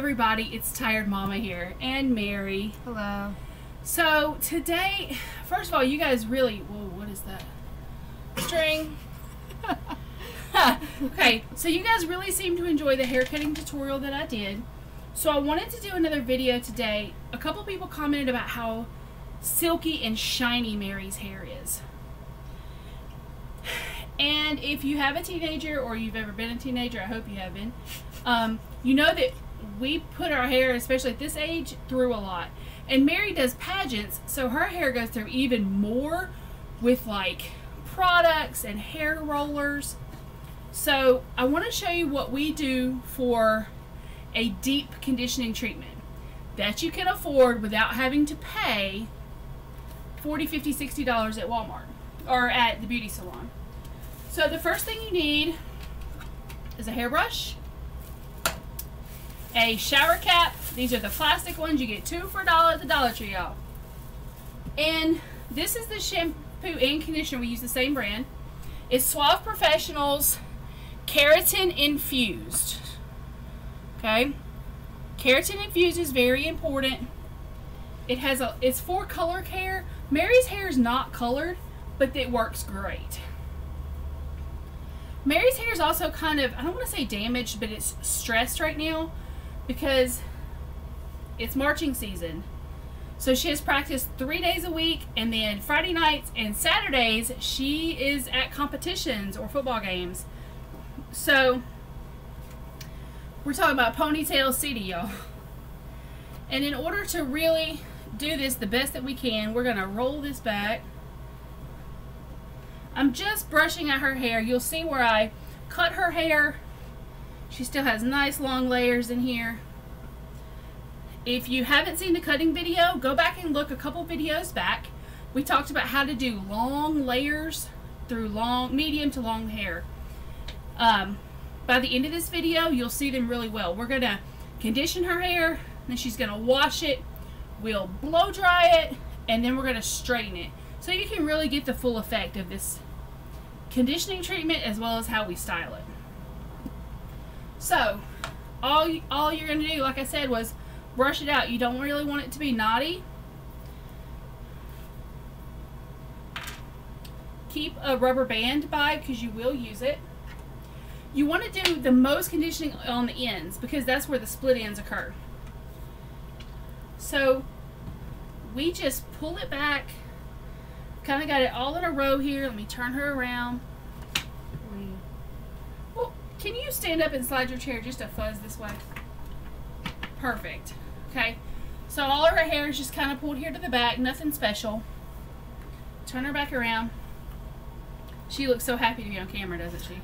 everybody, it's Tired Mama here, and Mary. Hello. So today, first of all, you guys really, whoa, what is that? String. Okay, so you guys really seem to enjoy the hair cutting tutorial that I did. So I wanted to do another video today. A couple people commented about how silky and shiny Mary's hair is. And if you have a teenager, or you've ever been a teenager, I hope you have been, you know that we put our hair, especially at this age, through a lot. And Mary does pageants, so her hair goes through even more with like products and hair rollers. So I want to show you what we do for a deep conditioning treatment that you can afford without having to pay $40, $50, $60 at Walmart or at the beauty salon. So the first thing you need is a hairbrush, a shower cap. These are the plastic ones. You get 2 for $1 at the Dollar Tree, y'all. And this is the shampoo and conditioner. We use the same brand. It's Suave Professional's Keratin Infused. Okay? Keratin Infused is very important. It's for color care. Mary's hair is not colored, but it works great. Mary's hair is also kind of, I don't want to say damaged, but it's stressed right now because it's marching season. So she has practiced 3 days a week, and then Friday nights and Saturdays she is at competitions or football games. So we're talking about ponytail city, y'all. And in order to really do this the best that we can, we're gonna roll this back. I'm just brushing at her hair. You'll see where I cut her hair. She still has nice long layers in here. If you haven't seen the cutting video, go back and look a couple videos back. We talked about how to do long layers through medium to long hair. By the end of this video, you'll see them really well. We're going to condition her hair, then she's going to wash it. We'll blow dry it, and then we're going to straighten it. So you can really get the full effect of this conditioning treatment as well as how we style it. So, all you're going to do, like I said, was brush it out. You don't really want it to be knotty. Keep a rubber band by because you will use it. You want to do the most conditioning on the ends because that's where the split ends occur. So we just pull it back. Kind of got it all in a row here. Let me turn her around. Well, can you stand up and slide your chair just a fuzz this way? Perfect. Okay. So all of her hair is just kind of pulled here to the back. Nothing special. Turn her back around. She looks so happy to be on camera, doesn't she?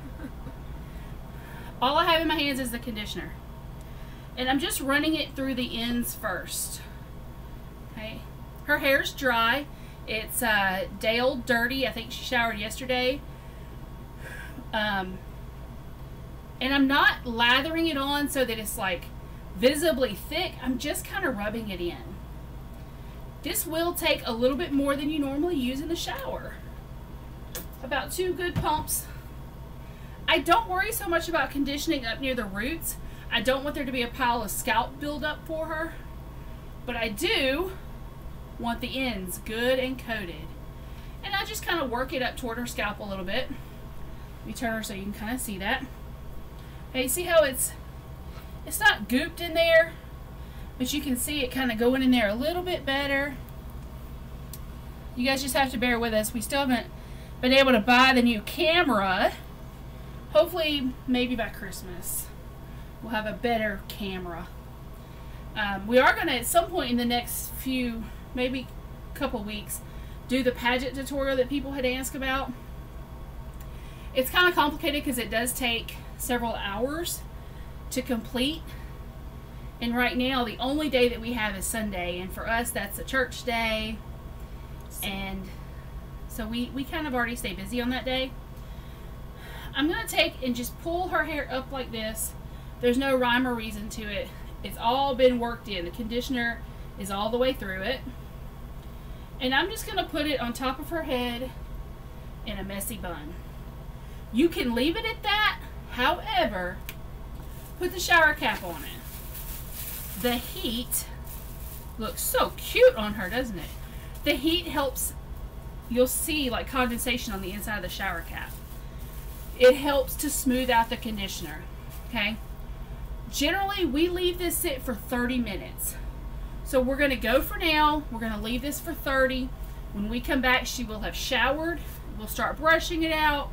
All I have in my hands is the conditioner. And I'm just running it through the ends first. Okay. Her hair's dry. It's day old dirty. I think she showered yesterday. And I'm not lathering it on so that it's like visibly thick. I'm just kind of rubbing it in. This will take a little bit more than you normally use in the shower. About 2 good pumps. I don't worry so much about conditioning up near the roots. I don't want there to be a pile of scalp buildup for her. But I do want the ends good and coated. And I just kind of work it up toward her scalp a little bit. Let me turn her so you can kind of see that. Okay, see how it's not gooped in there, but you can see it kind of going in there a little bit better. You guys just have to bear with us. We still haven't been able to buy the new camera. Hopefully, maybe by Christmas, we'll have a better camera. We are going to, at some point in the next few, maybe couple weeks, do the pageant tutorial that people had asked about. It's kind of complicated because it does take several hours to complete. And right now, the only day that we have is Sunday. And for us, that's a church day. And so we kind of already stay busy on that day. I'm going to take and just pull her hair up like this. There's no rhyme or reason to it. It's all been worked in. The conditioner is all the way through it. And I'm just going to put it on top of her head in a messy bun. You can leave it at that. However, put the shower cap on it. the heat looks so cute on her, doesn't it? The heat helps, you'll see like condensation on the inside of the shower cap. It helps to smooth out the conditioner, okay? Generally, we leave this sit for 30 minutes. So we're gonna go for now. We're gonna leave this for 30. When we come back, she will have showered. We'll start brushing it out,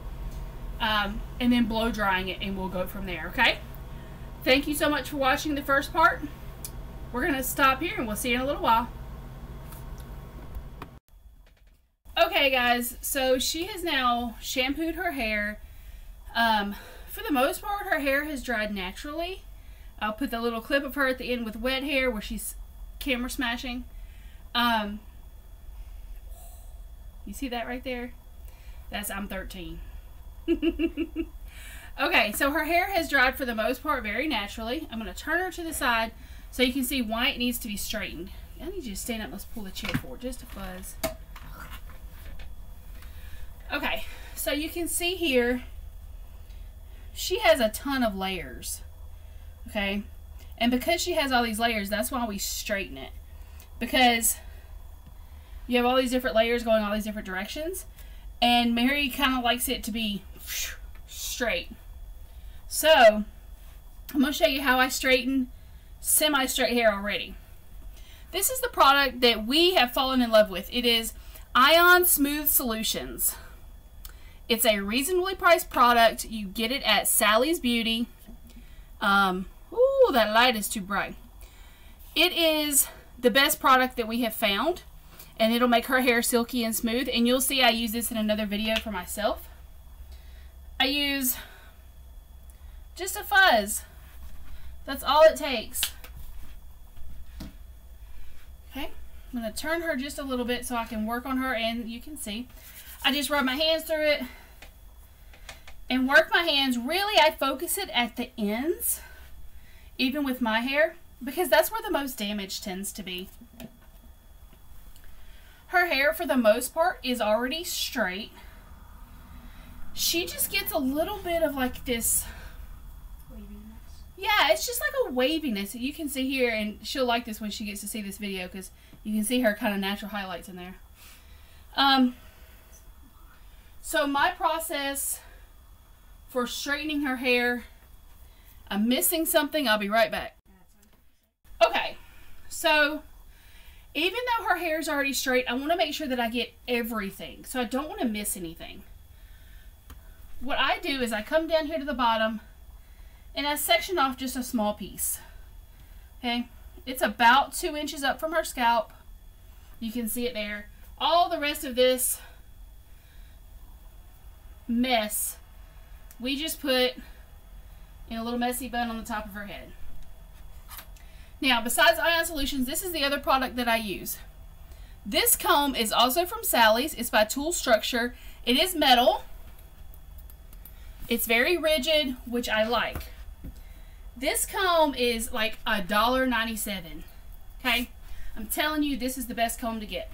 and then blow drying it, and we'll go from there, okay? Thank you so much for watching the first part. We're going to stop here, and we'll see you in a little while. Okay, guys, so she has now shampooed her hair. For the most part, her hair has dried naturally. I'll put the little clip of her at the end with wet hair where she's camera smashing. You see that right there? That's I'm 13. Okay, so her hair has dried for the most part very naturally. I'm going to turn her to the side so you can see why it needs to be straightened. I need you to stand up. Let's pull the chair forward just a fuzz. Okay, so you can see here she has a ton of layers. Okay, and because she has all these layers, that's why we straighten it, because you have all these different layers going all these different directions, and Mary kind of likes it to be straight. So I'm going to show you how I straighten semi-straight hair already. This is the product that we have fallen in love with. It is Ion Smooth Solutions. It's a reasonably priced product. You get it at Sally's Beauty. Ooh, that light is too bright. It is the best product that we have found, and it'll make her hair silky and smooth. And you'll see I use this in another video for myself. I use just a fuzz. That's all it takes. Okay, I'm going to turn her just a little bit so I can work on her, and you can see. I just rub my hands through it and work my hands. Really, I focus it at the ends, even with my hair, because that's where the most damage tends to be. Her hair, for the most part, is already straight. She just gets a little bit of like this waviness. Yeah, it's just like a waviness. You can see here, and she'll like this when she gets to see this video, because you can see her kind of natural highlights in there. So my process for straightening her hair, I'm missing something. I'll be right back. Okay, so even though her hair is already straight, I want to make sure that I get everything. So I don't want to miss anything. What I do is I come down here to the bottom and I section off just a small piece. Okay, it's about 2 inches up from her scalp. You can see it there. All the rest of this mess we just put in a little messy bun on the top of her head. Now, besides Ion Solutions, this is the other product that I use. This comb is also from Sally's. It's by Tool Structure. It is metal. It's very rigid, which I like. This comb is like $1.97. Okay? I'm telling you, this is the best comb to get.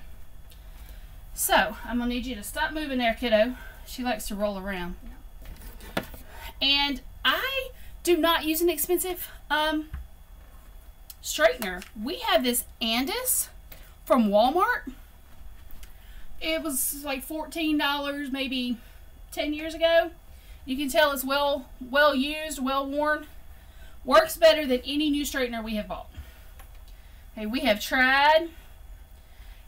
So, I'm going to need you to stop moving there, kiddo. She likes to roll around. And I do not use an expensive straightener. We have this Andis from Walmart. It was like $14 maybe 10 years ago. You can tell it's well used, well worn. Works better than any new straightener we have bought. Okay, we have tried,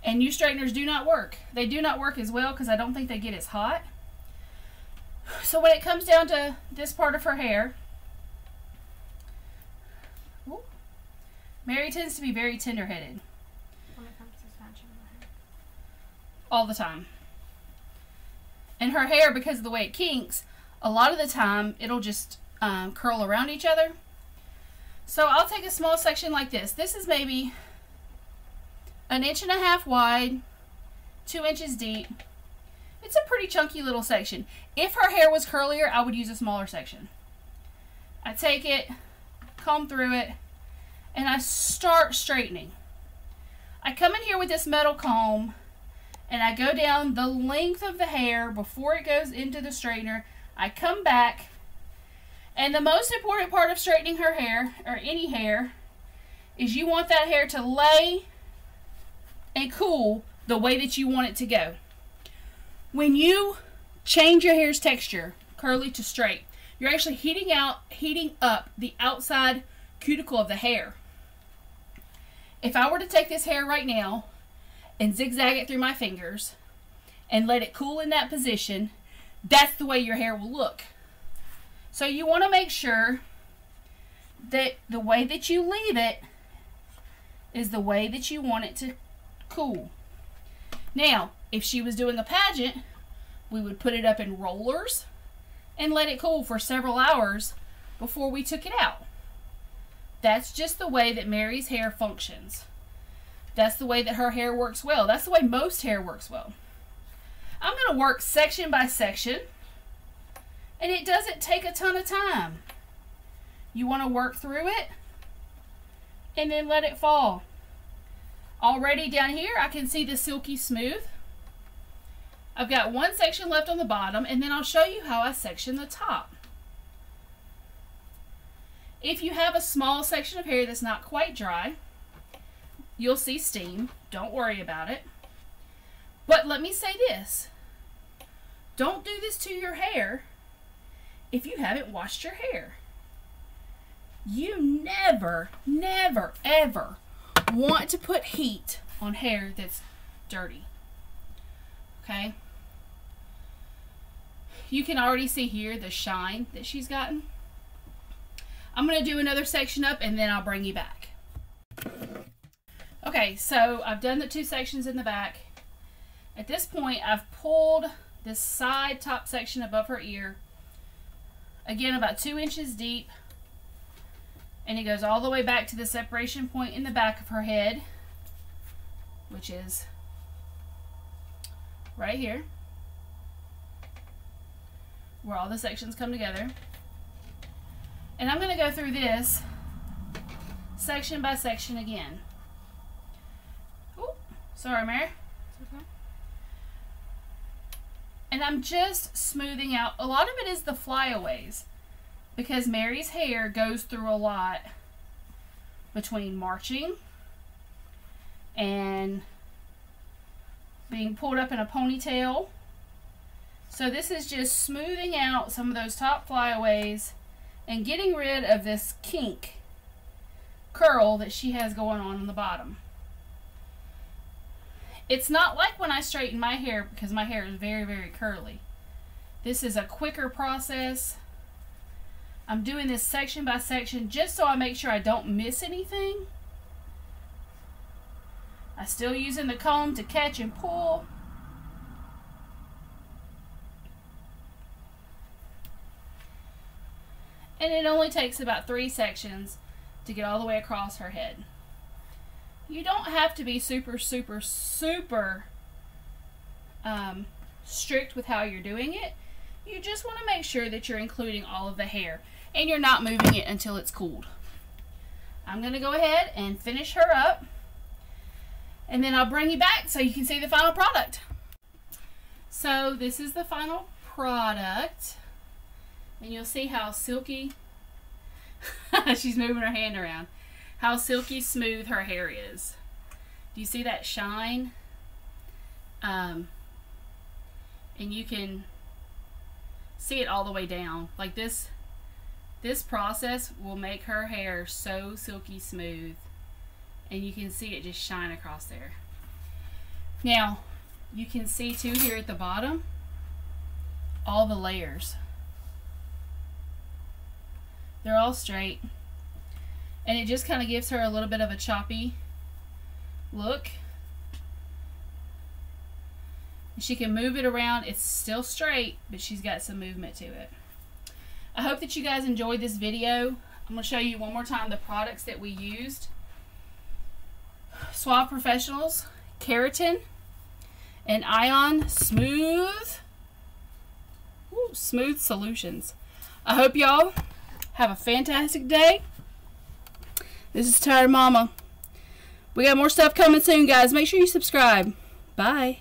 and new straighteners do not work. They do not work as well because I don't think they get as hot. So when it comes down to this part of her hair, Mary tends to be very tender-headed. When it comes to snatching the hair. All the time. And her hair, because of the way it kinks, a lot of the time it'll just curl around each other. So I'll take a small section like this. This is maybe 1.5 inches wide, 2 inches deep. It's a pretty chunky little section. If her hair was curlier, I would use a smaller section. I take it, comb through it, and I start straightening. I come in here with this metal comb, and I go down the length of the hair before it goes into the straightener. I come back, and the most important part of straightening her hair, or any hair, is you want that hair to lay and cool the way that you want it to go. When you change your hair's texture, curly to straight, you're actually heating up the outside cuticle of the hair. If I were to take this hair right now and zigzag it through my fingers and let it cool in that position, that's the way your hair will look. So you want to make sure that the way that you leave it is the way that you want it to cool. Now, if she was doing a pageant, we would put it up in rollers and let it cool for several hours before we took it out. That's just the way that Mary's hair functions. That's the way that her hair works well. That's the way most hair works well. I'm going to work section by section, and it doesn't take a ton of time. You want to work through it and then let it fall. Already down here, I can see the silky smooth. I've got one section left on the bottom, and then I'll show you how I section the top. If you have a small section of hair that's not quite dry, you'll see steam. Don't worry about it. But let me say this. Don't do this to your hair if you haven't washed your hair. You never, never, ever want to put heat on hair that's dirty. Okay? You can already see here the shine that she's gotten. I'm going to do another section up and then I'll bring you back. Okay, so I've done the two sections in the back. At this point, I've pulled this side top section above her ear, again about 2 inches deep, and it goes all the way back to the separation point in the back of her head, which is right here, where all the sections come together. And I'm going to go through this section by section again. Oh, sorry, Mary. It's okay. And I'm just smoothing out. A lot of it is the flyaways, because Mary's hair goes through a lot between marching and being pulled up in a ponytail. So this is just smoothing out some of those top flyaways and getting rid of this kink curl that she has going on the bottom. It's not like when I straighten my hair, because my hair is very, very curly. This is a quicker process. I'm doing this section by section just so I make sure I don't miss anything. I'm still using the comb to catch and pull. And it only takes about 3 sections to get all the way across her head. You don't have to be super, super, super strict with how you're doing it. You just want to make sure that you're including all of the hair and you're not moving it until it's cooled. I'm going to go ahead and finish her up, and then I'll bring you back so you can see the final product. So this is the final product, and you'll see how silky she's moving her hand around, how silky smooth her hair is. Do you see that shine? And you can see it all the way down. Like this process will make her hair so silky smooth, and you can see it just shine across there. Now you can see too here at the bottom all the layers. They're all straight, and it just kind of gives her a little bit of a choppy look. She can move it around. It's still straight, but she's got some movement to it. I hope that you guys enjoyed this video. I'm going to show you one more time the products that we used. Suave Professionals, Keratin, and Ion Smooth Solutions. I hope y'all have a fantastic day. This is Tired Mama. We got more stuff coming soon, guys. Make sure you subscribe. Bye.